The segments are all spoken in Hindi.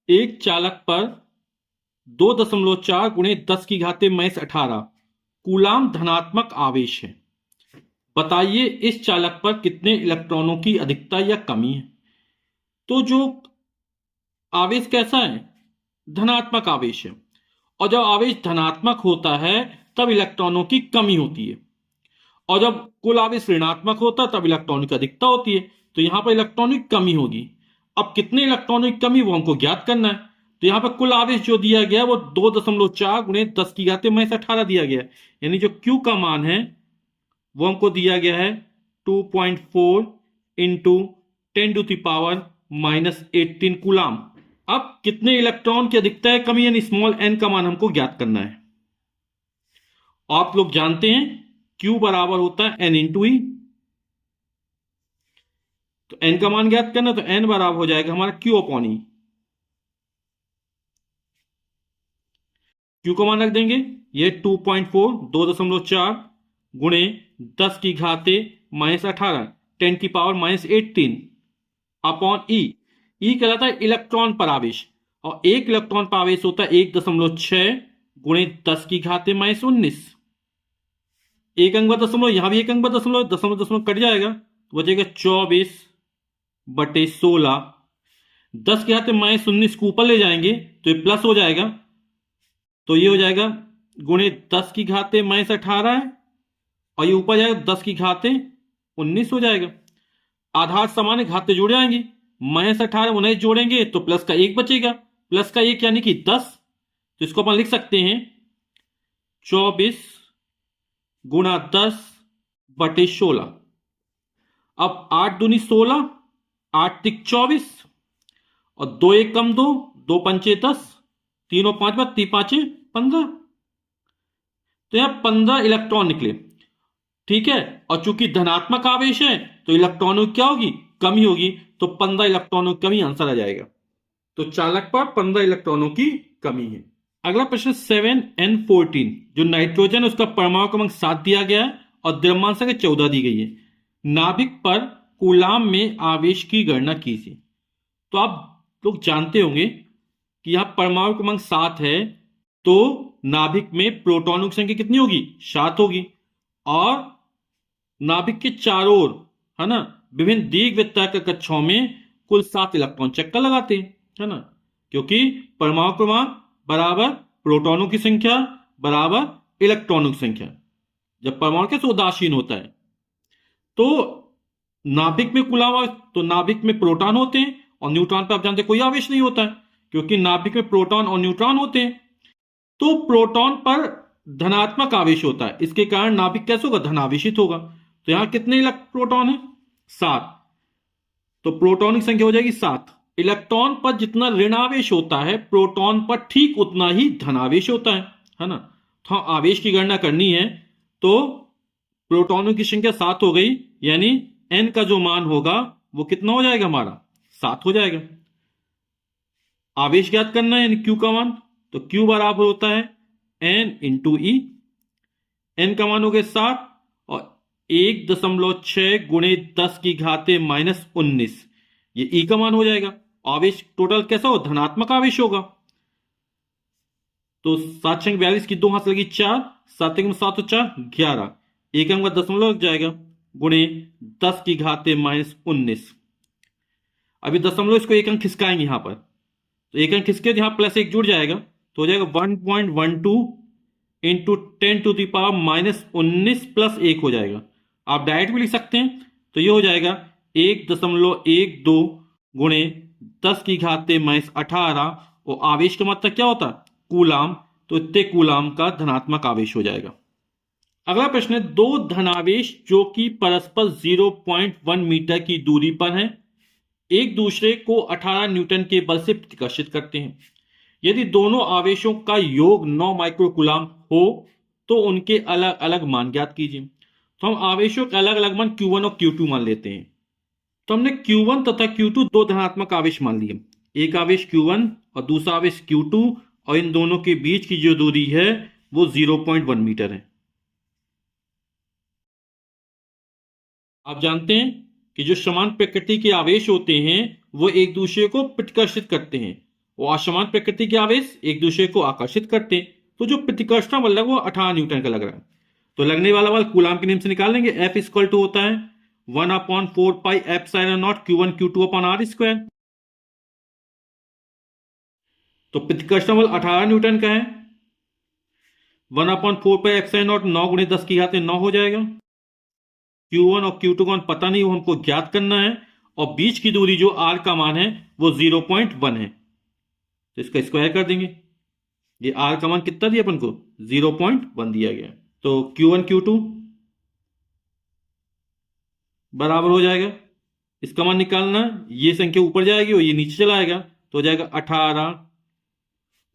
एक चालक पर 2.4 गुणे 10⁻18 कूलाम धनात्मक आवेश है। बताइए इस चालक पर कितने इलेक्ट्रॉनों की अधिकता या कमी है। तो जो आवेश कैसा है, धनात्मक आवेश है। और जब आवेश धनात्मक होता है तब इलेक्ट्रॉनों की कमी होती है, और जब कुल आवेश ऋणात्मक होता है तब इलेक्ट्रॉनों की अधिकता होती है। तो यहां पर इलेक्ट्रॉनों की कमी होगी। अब कितने इलेक्ट्रॉनों की कमी वो हमको ज्ञात करना है। तो यहां पर कुल आवेश जो दिया गया है वो 2.4 गुणे 10⁻18 दिया गया है। यानी जो Q का मान है वो हमको दिया गया है 2.4 इंटू 10⁻⁻18 कूलाम। अब कितने इलेक्ट्रॉन की अधिकता है कमी यानी स्मॉल n का मान हमको ज्ञात करना है। आप लोग जानते हैं Q बराबर होता है n इंटू ई। तो n का मान ज्ञात करना, तो n बराबर हो जाएगा हमारा Q अपॉन ई। Q का मान रख देंगे, ये 2.4 2.4 गुणे 10⁻18 10⁻18 अपॉन ई। ई कहलाता है इलेक्ट्रॉन पर आवेश, और एक इलेक्ट्रॉन पर आवेश होता है 1.6 गुणे 10⁻19। एक अंक दशमलव, यहां भी एक अंक दशमलव, दशमलव दशमलव कट जाएगा तो बचेगा 24/16। 10⁻19 को ऊपर ले जाएंगे तो ये प्लस हो जाएगा, तो ये हो जाएगा गुणे 10⁻18 है, और ये ऊपर जाएगा 10⁻19 हो जाएगा। आधार समान घाते जुड़ जाएंगे, -18 19 जोड़ेंगे तो प्लस का एक बचेगा, प्लस का एक यानी कि 10। तो इसको अपन लिख सकते हैं 24 गुणा 10/16। अब 8 दूनी 16, 8 तिक 24, और 2 एक कम 2, 2 पंचे 10, तीनों 5 बार 3 5 15। तो यहां 15 इलेक्ट्रॉन निकले। ठीक है, और चूंकि धनात्मक आवेश है तो इलेक्ट्रॉनों की क्या होगी, कमी होगी। तो 15 इलेक्ट्रॉनों की कमी आंसर आ जाएगा। तो चालक पर 15 इलेक्ट्रॉनों की कमी है। अगला प्रश्न 7n14, जो नाइट्रोजन उसका परमाणु क्रमांक 7 दिया गया है और द्रव्यमान संख्या 14 दी गई है। नाभिक पर कूलाम में आवेश की गणना कीजिए। तो आप लोग जानते होंगे कि यहां परमाणु क्रमांक 7 है, तो नाभिक में प्रोटॉनों की संख्या कितनी होगी, 7 होगी। और नाभिक के चारों ओर, है ना, विभिन्न दीर्घवृत्ताकार कक्षाओं में कुल 7 इलेक्ट्रॉन चक्कर लगाते हैं, है ना, क्योंकि परमाणु क्रमांक बराबर प्रोटॉनों की संख्या बराबर इलेक्ट्रॉनों की संख्या। जब परमाणु कैसे उदासीन होता है तो नाभिक में कुल आवेश, तो नाभिक में प्रोटॉन होते हैं और न्यूट्रॉन पर आप जानते हैं कोई आवेश नहीं होता है, क्योंकि नाभिक में प्रोटॉन और न्यूट्रॉन होते हैं। तो प्रोटॉन पर धनात्मक आवेश होता है, इसके कारण नाभिक कैसे होगा, धनावेशित होगा। तो यहां कितने प्रोटॉन है, 7। तो प्रोटॉन की संख्या हो जाएगी 7। इलेक्ट्रॉन पर जितना ऋणावेश होता है प्रोटॉन पर ठीक उतना ही धनावेश होता है ना। तो आवेश की गणना करनी है तो प्रोटॉनों की संख्या 7 हो गई, यानी n का जो मान होगा वो कितना हो जाएगा, हमारा 7 हो जाएगा। आवेश ज्ञात करना है यानी Q का मान, तो Q बराबर होता है n इंटू ई। n का मान हो गया 7 और 1.6 गुणे 10⁻19, ये ई का मान हो जाएगा। आवेश टोटल कैसा हो, धनात्मक आवेश होगा। तो 7×42 की 2 हाथ लगी 4, 7 में 7 और 4 11, एक अंक का दशमलव लग जाएगा गुणे 10⁻19। अभी दशमलव इसको एक अंक खिसकाएंगे यहां पर, तो एक अंक खिसके यहां प्लस एक जुड़ जाएगा, तो हो जाएगा 1.12 इंटू 10⁻19 प्लस 1 हो जाएगा। आप डायरेक्ट भी लिख सकते हैं, तो ये हो जाएगा 1.12 गुणे 10⁻18, और आवेश का मतलब क्या होता है, कूलाम, तो इतने कूलाम का धनात्मक आवेश हो जाएगा। अगला प्रश्न है, दो धनावेश जो कि परस्पर 0.1 मीटर की दूरी पर हैं, एक दूसरे को 18 न्यूटन के बल से प्रतिकर्षित करते हैं। यदि दोनों आवेशों का योग 9 माइक्रोकूलाम हो तो उनके अलग अलग मान ज्ञात कीजिए। तो हम आवेशों के अलग अलग मान Q1 और Q2 मान लेते हैं। तो हमने Q1 तथा Q2 दो धनात्मक आवेश मान लिए, एक आवेश Q1 और दूसरा आवेश Q2, और इन दोनों के बीच की जो दूरी है वो 0.1 मीटर है। आप जानते हैं कि जो समान प्रकृति के आवेश होते हैं वो एक दूसरे को प्रतिकर्षित करते हैं, और असमान प्रकृति के आवेश एक दूसरे को आकर्षित करते हैं। तो जो प्रतिकर्षण बल है वो 18 न्यूटन का लग रहा है। तो लगने वाला बल कूलाम के नियम से निकाल लेंगे। F इक्वल टू होता है 1/4 pi epsilon not Q1 Q2 upon R square. तो प्रतिकर्षण बल 18 न्यूटन का है। 1/4 पाई एप्सिलॉन नॉट 9 गुणे 10 की घात 9 हो जाएगा। Q1 और Q2 का मान पता नहीं, वो हमको ज्ञात करना है। और बीच की दूरी जो R का मान है वो 0.1 है, तो इसका स्क्वायर कर देंगे। ये R का मान कितना दिया अपन को? 0.1 दिया गया। तो Q1 Q2 बराबर हो जाएगा, इसका मान निकालना, ये संख्या ऊपर जाएगी और ये नीचे चला आएगा, तो हो जाएगा 18।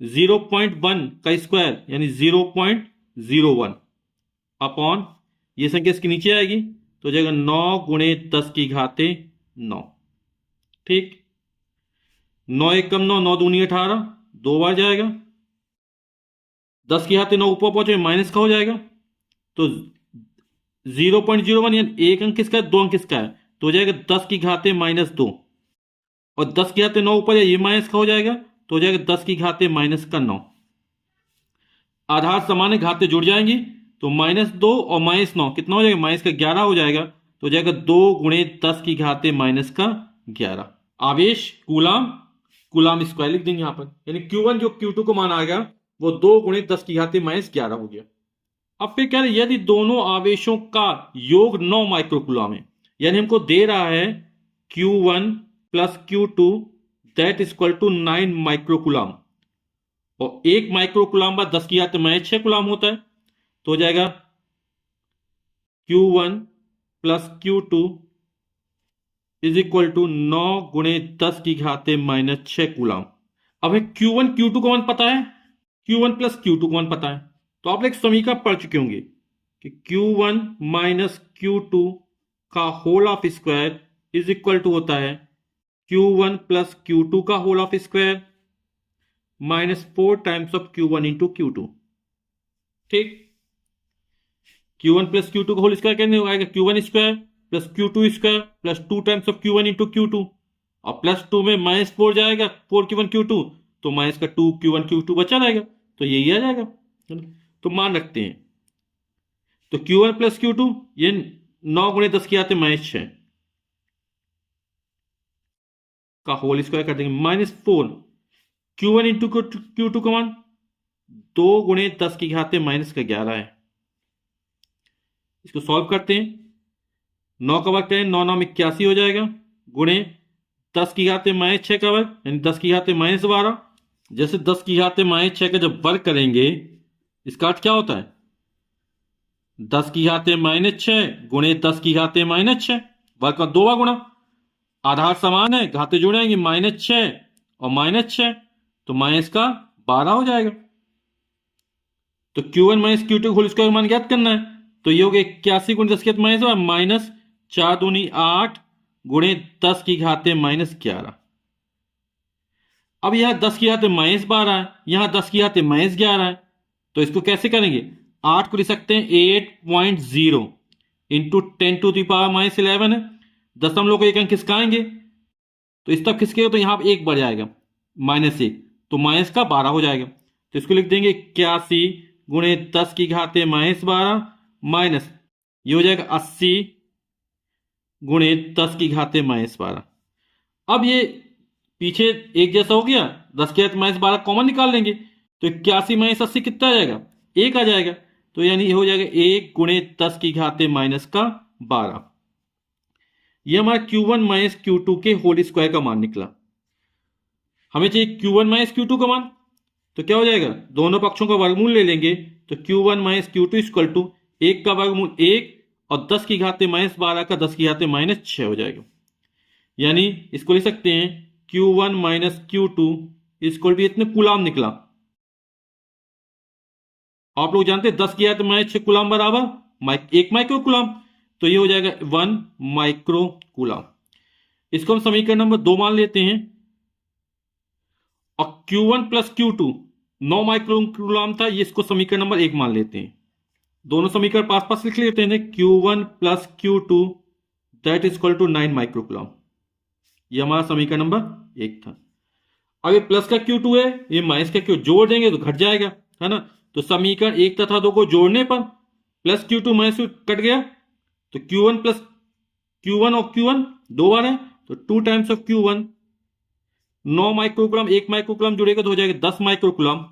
0.1 का स्क्वायर यानी 0.01 अपॉन ये संख्या इसके नीचे आएगी, तो हो जाएगा 9 गुणे 10 की घाते 9। ठीक, 9 एक कम 9, 9 दूनी 18, 2 बार जाएगा। 10 की घाते 9 ऊपर पहुंचे माइनस का हो जाएगा, तो 0.01 यानी एक अंक किसका है? 2 अंक किसका है? तो हो जाएगा 10 की घाते -2, और 10 की घाते 9 ऊपर है, ये माइनस का हो जाएगा, तो हो जाएगा 10 की घाते -9। आधार समान है, घाते जुड़ जाएंगी, तो -2 और -9 कितना हो जाएगा? -11 हो जाएगा, तो हो जाएगा 2 गुणे 10 की घाते -11। आवेश कूलाम स्क्वायर लिख देंगे यहां पर, यानी Q1 जो Q2 को मान आएगा वो 2 गुणे 10 की घाते -11 हो गया। अब फिर कह रहे यदि दोनों आवेशों का योग 9 माइक्रोकूलम है, यानी हमको दे रहा है Q1 plus Q2 that equal to 9 microcoulomb, और 1 माइक्रोकूलम बाद 10 की घाते -6 कूलम होता है, तो हो जाएगा Q1 plus Q2 is equal to 9 गुणे 10 की घाते -6 कूलम। अब है Q1 Q2 का मान पता है, Q1 प्लस Q2 का मान पता है, तो आप एक समीकरण पढ़ चुके होंगे कि Q1 माइनस Q2 का whole of square is equal to होता है Q1 प्लस Q2 का whole of square -4 times of Q1 into Q2। ठीक, Q1 प्लस Q2 का होल स्क्वायर कैसे आएगा? Q1 square plus Q2 square plus 2 times of Q1 into Q2, और प्लस 2 में -4 जाएगा, 4 Q1 Q2, तो माइनस का 2 Q1 Q2 बचा रहेगा, तो यही आ जाएगा। तो मान रखते हैं, तो Q1 प्लस Q2 ये 9 गुणे 10 की आते -6 का होल स्क्वायर कर देंगे, -4 Q1 इंटू Q2 का मान 2 गुणे 10 की घाते -11 है। इसको सॉल्व करते हैं, 9 का वर्ग करें, 9 9 81 हो जाएगा, गुणे 10 की घाते -6 का वर्ग यानी 10 की घाते -12। जैसे 10 की घाते -6 का जब वर्ग करेंगे, इसका अर्थ क्या होता है? 10 की घाते -6 गुणे 10 की घाते -6, वर्ग का 2 बार गुणा। आधार समान है, घाते जुड़ेंगे, -6 और -6, तो माइनस का 12 हो जाएगा। तो Q1 minus Q2 whole square मान ज्ञात करना है, तो ये हो गया 81 गुणे 10 की घाते माइनस 4 दूनी 8 गुणे 10 की घाते -11। अब यह 10 की घाते -12 है, यहां 10 की घाते -11 है, तो इसको कैसे करेंगे? 8 को लिख सकते हैं 8.0 इंटू 10 टू द पावर -11 है, दशमलव को एक अंक खिसकाएंगे तो इस तक खिसकेगा, तो यहां पर 1 बढ़ जाएगा, -1, तो माइनस का 12 हो जाएगा। तो इसको लिख देंगे 81 गुणे 10 की घाते -12 माइनस ये हो जाएगा 80 गुणे 10 की घाते -12। अब ये पीछे एक जैसा हो गया, 10 की घाते -12 कॉमन निकाल लेंगे, तो 81 माइनस 80 कितना आ जाएगा? 1 आ जाएगा, तो यानी ये हो जाएगा 1 गुणे 10 की घाते -12। ये हमारा Q1 माइनस Q2 के होल स्क्वायर का मान निकला। हमें चाहिए Q1 माइनस Q2 का मान, तो क्या हो जाएगा? दोनों पक्षों का वर्गमूल ले लेंगे, तो Q1 minus Q2 equal to 1 का वर्गमूल 1 और 10 की घाते -12 का 10 की घाते -6 हो जाएगा। यानी इसको लिख सकते हैं Q1 minus Q2 equal to इतने कूलाम निकला। आप लोग जानते हैं 10 की घाते -6 कूलाम बराबर 1 माइक्रो कूलाम, तो ये हो जाएगा 1 माइक्रो कूलाम। इसको हम समीकरण नंबर 2 मान लेते हैं, और Q1 plus Q2 9 micro coulomb था, ये इसको समीकरण नंबर 1 मान लेते हैं। दोनों समीकरण पास पास लिख लेते हैं, Q1 plus Q2 that is equal to 9 micro coulomb. ये हमारा समीकरण नंबर 1 था। अब ये प्लस का Q2 है, ये माइनस का Q जोड़ देंगे तो घट जाएगा, है ना। तो समीकरण 1 तथा 2 को जोड़ने पर प्लस Q2 माइनस कट गया, तो Q1 प्लस Q1 और Q1 दो बार है, तो 2 times of Q1, 9 microcoulomb, 1 microcoulomb जुड़ेगा तो हो जाएगा 10 माइक्रोकुलम।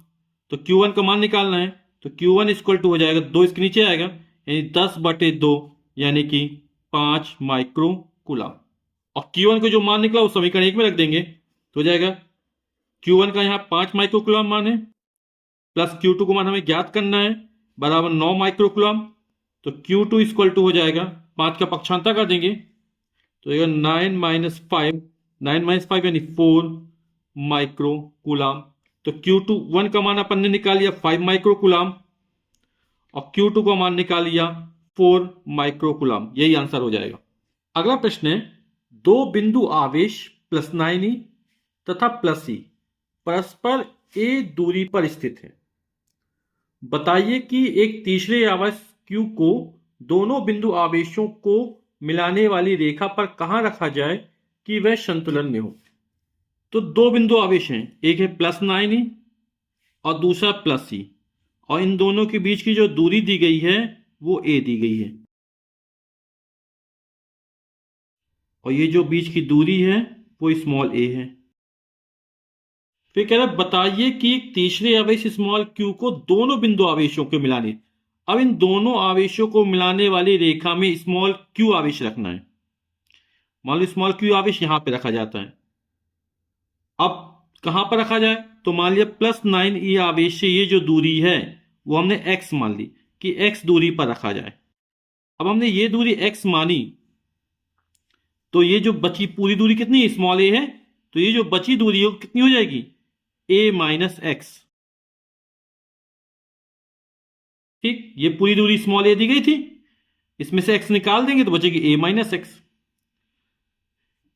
तो Q1 का मान निकालना है, तो Q1 इक्वल टू हो जाएगा 2, इसके नीचे आएगा, यानी 10/2, यानी कि 5 माइक्रोकुलम। और Q1 को जो मान निकला वो समीकरण 1 में रख देंगे, तो हो जाएगा Q1 का यहाँ 5 माइक्रोकुलम मान है, प्लस Q2 को मान हमें ज्ञात करना है, बराबर 9 माइक्रोकुलम। तो Q2 इक्वल टू हो जाएगा, 5 का पक्षांतर कर देंगे तो ये 9 - 5 यानी 4 माइक्रोकुलम। तो Q2 1 का मान अपन ने निकाल लिया 5 माइक्रोकुलम, और Q2 का मान निकाल लिया 4 माइक्रोकुलम। यही आंसर हो जाएगा। अगला प्रश्न है, दो बिंदु आवेश प्लस 9e तथा प्लस ई परस्पर a दूरी पर स्थित है। बताइए कि एक तीसरे आवेश Q को दोनों बिंदु आवेशों को मिलाने वाली रेखा पर कहां रखा जाए कि वह संतुलन में हो। तो दो बिंदु आवेश हैं, एक है प्लस 9e और दूसरा प्लस ई, और इन दोनों के बीच की जो दूरी दी गई है वो a दी गई है, और ये जो बीच की दूरी है वो स्मॉल a है। फिर कह रहा है बताइए कि एक तीसरे आवेश स्मॉल q को दोनों बिंदु आवेशों के मिलाने, अब इन दोनों आवेशों को मिलाने वाली रेखा में स्मॉल q आवेश रखना है। मान लो स्मॉल q आवेश यहां पे रखा जाता है, अब कहां पर रखा जाए, तो मान लिया प्लस 9e आवेश से ये जो दूरी है वो हमने x मान ली कि x दूरी पर रखा जाए। अब हमने ये दूरी x मानी, तो ये जो बची पूरी दूरी कितनी है, स्मॉल a है, तो ये जो बची दूरी है वो कितनी हो जाएगी, a माइनस एक्स। ठीक, ये पूरी दूरी स्मॉल a दी गई थी, इसमें से x निकाल देंगे तो बचेगी a माइनस एक्स।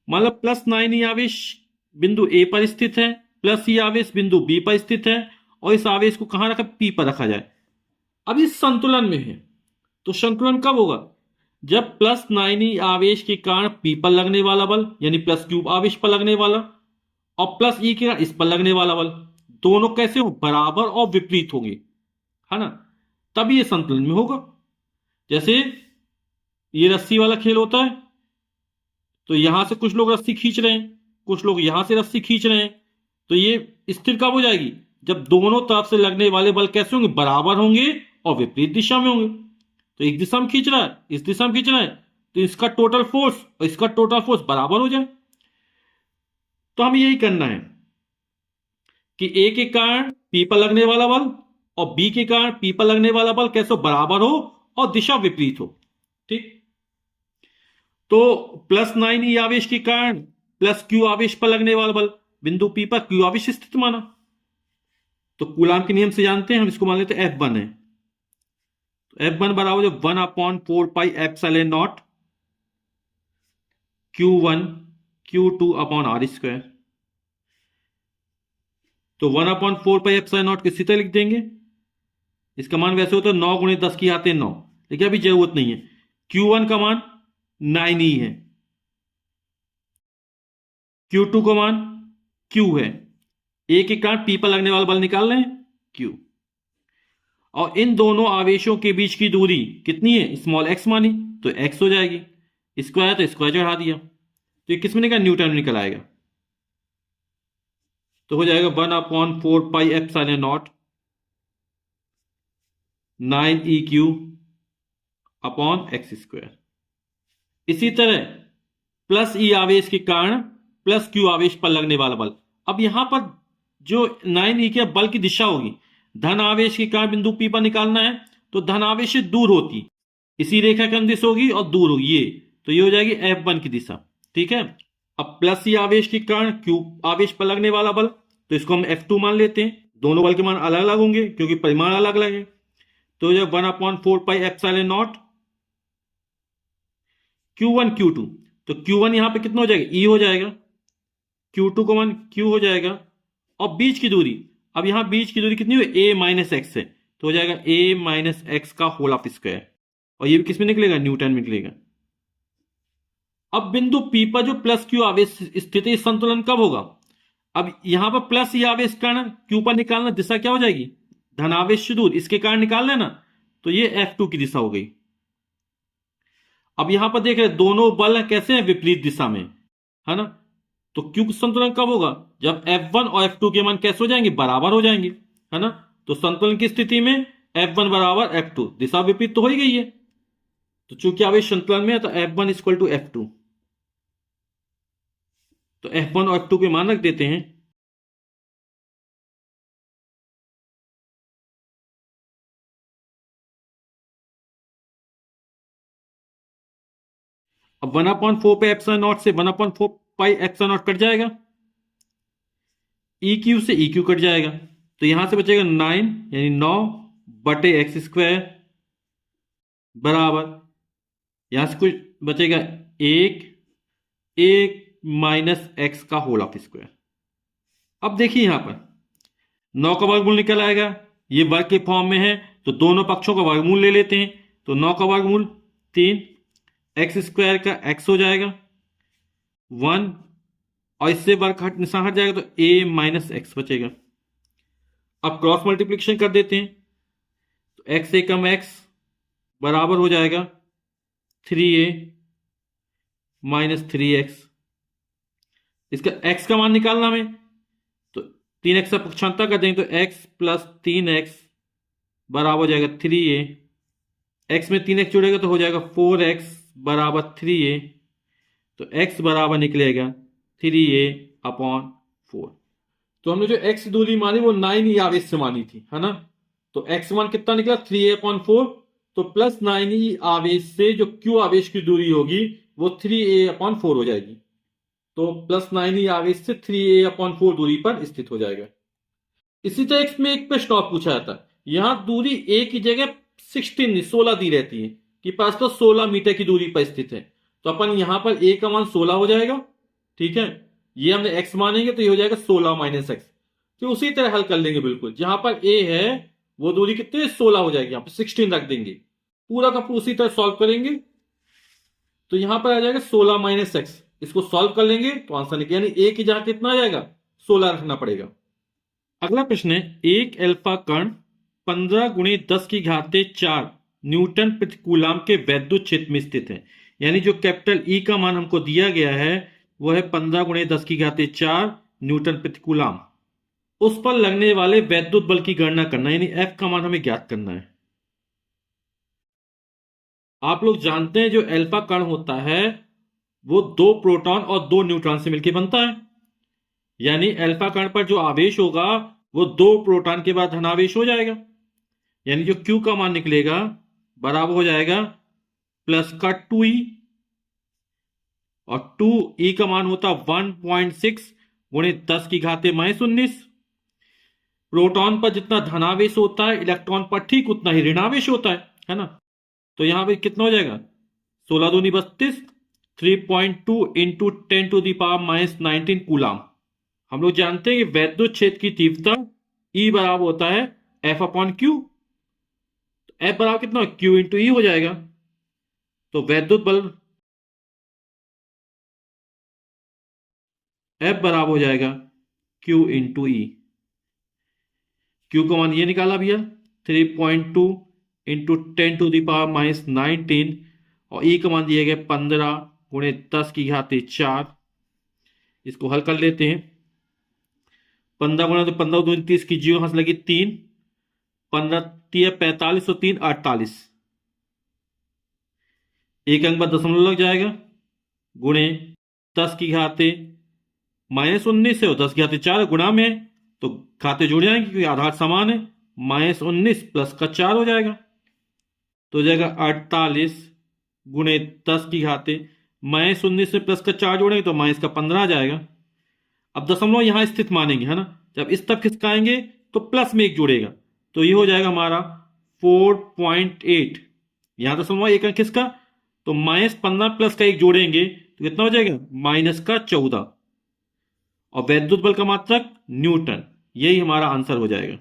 मतलब प्लस 9e आवेश बिंदु a पर स्थित है, प्लस ई आवेश बिंदु b पर स्थित है, और इस आवेश को कहां रखा, p पर रखा जाए। अब इस संतुलन में है, तो संतुलन कब होगा, जब प्लस 9e आवेश के कारण p पर लगने वाला बल, यानी प्लस क्यूब आवेश पर लगने वाला, और प्लस ई के कारण इस पर लगने वाला बल, दोनों कैसे हो, बराबर और विपरीत होंगे, है ना, तभी ये संतुलन में होगा। जैसे ये रस्सी वाला खेल होता है, तो यहां से कुछ लोग रस्सी खींच रहे हैं, कुछ लोग यहां से रस्सी खींच रहे हैं, तो ये स्थिर कब हो जाएगी, जब दोनों तरफ से लगने वाले बल कैसे होंगे, बराबर होंगे और विपरीत दिशा में होंगे। तो एक दिशा में खींच रहा है, इस दिशा में खींच रहा है, तो इसका टोटल फोर्स और इसका टोटल फोर्स बराबर हो जाए। तो हमें यही करना है कि ए के कारण पी पर लगने वाला बल और बी के कारण पी पर लगने वाला बल कैसे बराबर हो और दिशा विपरीत हो। ठीक, तो प्लस 9e आवेश के कारण प्लस क्यू आवेश पर लगने वाला बल, बिंदु पी पर क्यू आवेश स्थित माना, तो कूलाम के नियम से जानते हैं हम, इसको मान लेते हैं F1 है, तो F1 बराबर जो 1/4πε0 Q1 Q2 upon are square. तो 1/4πε0 किसी तरह लिख देंगे, इसका मान वैसे होता है 9 × 10 की आते 9, लेकिन अभी जरूरत नहीं है। Q1 का मान 9e है, Q2 का मान Q है, ए के कारण पी पर लगने वाला बल निकाल रहे हैं Q, और इन दोनों आवेशों के बीच की दूरी कितनी है, स्मॉल x मानी, तो x हो जाएगी, स्क्वायर तो स्क्वायर चढ़ा दिया, तो ये किस में निकला, न्यूटन में निकल आएगा। तो हो जाएगा 1/4πε0 9eq अपॉन एक्स स्क्वायर। इसी तरह प्लस ई आवेश के कारण प्लस क्यू आवेश पर लगने वाला बल, अब यहां पर जो 9e के बल की दिशा होगी, धन आवेश के कारण बिंदु पी पर निकालना है, तो धन आवेश से दूर होती इसी रेखा के अनुदिश होगी और दूर होगी ये, तो ये हो जाएगी F1 की दिशा। ठीक है, अब प्लस ई आवेश के कारण क्यू आवेश पर लगने वाला बल, तो इसको हम F2 मान लेते हैं, दोनों बल के मान अलग अलग होंगे क्योंकि परिमाण अलग अलग है। तो जब 1/4πε0 Q1 Q2, तो Q1 यहां पे कितना हो जाएगा, E हो जाएगा, Q2 का मान Q हो जाएगा, और बीच की दूरी, अब यहां बीच की दूरी कितनी हुई, a माइनस एक्स है, तो हो जाएगा a माइनस एक्स का होल ऑफ स्क्वायर, और ये भी किस में निकलेगा, न्यूटन में निकलेगा। अब बिंदु P पर जो प्लस क्यू आवेश स्थिति संतुलन कब होगा, अब यहां पर प्लस ये आवेश कारण क्यू पर निकालना, दिशा क्या हो जाएगी, धनावेश से दूर, इसके कारण निकाल लेना, तो ये F2 की दिशा हो गई। अब यहां पर देख रहे दोनों बल कैसे हैं, विपरीत दिशा में, है ना। तो क्यू संतुलन कब होगा, जब F1 और F2 के मान कैसे हो जाएंगे, बराबर हो जाएंगे, है ना। तो संतुलन की स्थिति में F1 बराबर F2, दिशा विपरीत तो हो ही गई है, तो चूंकि आवेश संतुलन में है तो F1 इक्वल टू F2, तो F1 और F2 के मान रख देते हैं। अब 1/4 पे एप्सिलॉन नॉट से 1/4 पाई एप्सिलॉन नॉट कट जाएगा, EQ से EQ कट जाएगा, तो यहां से बचेगा 9 यानी 9 बटे एक्स स्क्वायर बराबर, यहां से कुछ बचेगा 1 माइनस एक्स का होल ऑफ स्क्वायर। अब देखिए यहां पर 9 का वर्गमूल निकल आएगा, ये वर्ग के फॉर्म में है तो दोनों पक्षों का वर्गमूल ले लेते हैं, तो 9 का वर्गमूल 3, एक्स स्क्वायर का x हो जाएगा 1, और इससे वर्ग हट निशान हट जाएगा तो a माइनस एक्स बचेगा। अब क्रॉस मल्टीप्लिकेशन कर देते हैं, तो x से कम x बराबर हो जाएगा 3a माइनस 3x। इसका x का मान निकालना हमें, तो 3x का पक्षांतर कर देंगे तो x प्लस 3x बराबर हो जाएगा 3a, x में 3x जुड़ेगा तो हो जाएगा 4x बराबर 3a, तो x बराबर निकलेगा 3a अपॉन 4। तो हमने जो x दूरी मानी वो 9 ई आवेश से मानी थी, है ना। तो x मान कितना निकला 3a अपॉन 4, तो प्लस 9 ई आवेश से जो q आवेश की दूरी होगी वो 3a अपॉन 4 हो जाएगी, तो प्लस 9 ई आवेश से 3a अपॉन 4 दूरी पर स्थित हो जाएगा। इसी तरह x में एक प्रश्न और पूछा जाता है, यहां दूरी a की जगह 16 दी रहती है कि पास तो 16 मीटर की दूरी पर स्थित है, तो अपन यहां पर a का मान 16 हो जाएगा, ठीक है। ये हमने x मानेंगे तो ये हो जाएगा 16 माइनस एक्स, तो उसी तरह हल कर लेंगे बिल्कुल, जहां पर a है वो दूरी कितनी 16 हो जाएगी, यहां पर 16 रख देंगे, पूरा का पूरा उसी तरह सॉल्व करेंगे, तो यहां पर आ जाएगा 16 माइनस एक्स, इसको सॉल्व कर लेंगे तो आंसर निकल, यानी a की जगह कितना आ जाएगा 16 रखना पड़ेगा। अगला प्रश्न है, एक अल्फा कण 15 गुणे 10 की घाते 4 न्यूटन प्रति कूलाम के वैद्युत क्षेत्र में स्थित है, यानी जो कैपिटल E का मान हमको दिया गया है वो है 15 गुणे 10 की घाते 4 न्यूटन प्रति कूलाम, उस पर लगने वाले वैद्युत बल की गणना करना, यानी F का मान हमें ज्ञात करना है। आप लोग जानते हैं जो अल्फा कण होता है वो 2 प्रोटॉन और 2 न्यूट्रॉन से मिलकर बनता है, यानी अल्फा कण पर जो आवेश होगा वो 2 प्रोटॉन के बाद धनावेश हो जाएगा, यानी जो Q का मान निकलेगा बराबर हो जाएगा प्लस का 2e, और 2e का मान होता 1.6 गुणे 10 की घाते -19। प्रोटॉन पर जितना धनावेश होता है इलेक्ट्रॉन पर ठीक उतना ही ऋणावेश होता है ना। तो यहां पे कितना हो जाएगा 16 दूनी 32, 3.2 इंटू 10 to the -19 कूलाम। हम लोग जानते हैं कि वैद्युत क्षेत्र की तीव्रता E बराबर होता है F अपॉन Q, तो F बराबर कितना Q इंटू E हो जाएगा, तो वैद्युत बल F बराबर हो जाएगा Q इंटू E। Q का मान ये निकाला भैया 3.2 इंटू 10 to the -19, और E का मान दिया गया 15 गुणे 10 की घाते 4। इसको हल कर लेते हैं, 15 गुणा तो 15 दूनी 30 की जीरो यहां से लगी 3, 15 3 45 और 3 48, एक अंक बाद दशमलव लग जाएगा, गुणे 10 की घाते -19 है और 10 की घाते 4 गुणा में, तो घाते जुड़ जाएंगे क्योंकि आधार समान है, -19 प्लस का 4 हो जाएगा, तो हो जाएगा 48 गुणे 10 की घाते -19 में प्लस का 4 जोड़ेंगे तो माइनस का 15 आ जाएगा। अब दशमलव यहां स्थित मानेंगे, है ना, जब इस तक खिसकाएंगे तो प्लस में 1 जुड़ेगा, तो ये हो जाएगा हमारा 4.8, यहां दशमलव एक अंक खिसका तो -15 प्लस का 1 जोड़ेंगे तो कितना हो जाएगा -14, और वैद्युत बल का मात्रक न्यूटन, यही हमारा आंसर हो जाएगा।